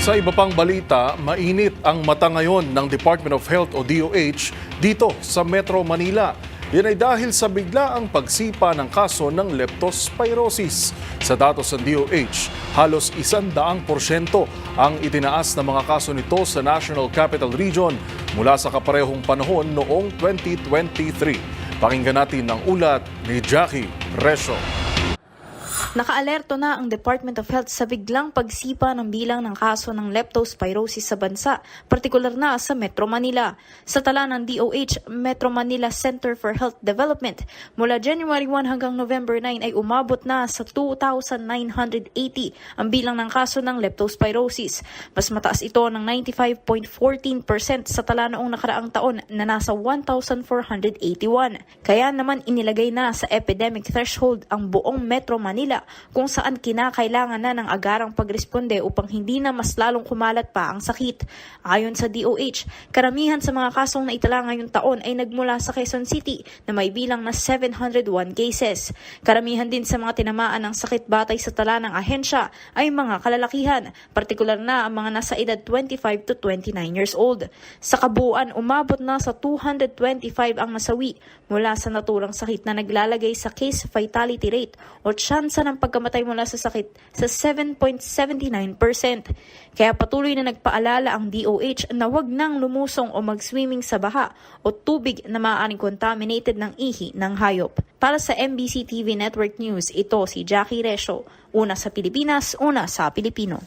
Sa iba pang balita, mainit ang mata ngayon ng Department of Health o DOH dito sa Metro Manila. Yan ay dahil sa biglaang pagsipa ng kaso ng leptospirosis. Sa datos ng DOH, halos 100% ang itinaas na mga kaso nito sa National Capital Region mula sa kaparehong panahon noong 2023. Pakinggan natin ang ulat ni Jackie Resho. Nakaalerto na ang Department of Health sa biglang pagsipa ng bilang ng kaso ng leptospirosis sa bansa, partikular na sa Metro Manila. Sa tala ng DOH, Metro Manila Center for Health Development, mula January 1 hanggang November 9 ay umabot na sa 2,980 ang bilang ng kaso ng leptospirosis. Mas mataas ito ng 95.14% sa tala noong nakaraang taon na nasa 1,481. Kaya naman inilagay na sa epidemic threshold ang buong Metro Manila, kung saan kinakailangan na ng agarang pagresponde upang hindi na mas lalong kumalat pa ang sakit. Ayon sa DOH, karamihan sa mga kasong naitala ngayong taon ay nagmula sa Quezon City na may bilang na 701 cases. Karamihan din sa mga tinamaan ng sakit batay sa tala ng ahensya ay mga kalalakihan, partikular na ang mga nasa edad 25 to 29 years old. Sa kabuuan, umabot na sa 225 ang nasawi mula sa naturang sakit na naglalagay sa case fatality rate o tsansa ng pagkamatay mula sa sakit sa 7.79%. Kaya patuloy na nagpaalala ang DOH na huwag nang lumusong o mag-swimming sa baha o tubig na maaaring contaminated ng ihi ng hayop. Para sa MBC TV Network News, ito si Jackie Resho. Una sa Pilipinas, una sa Pilipino.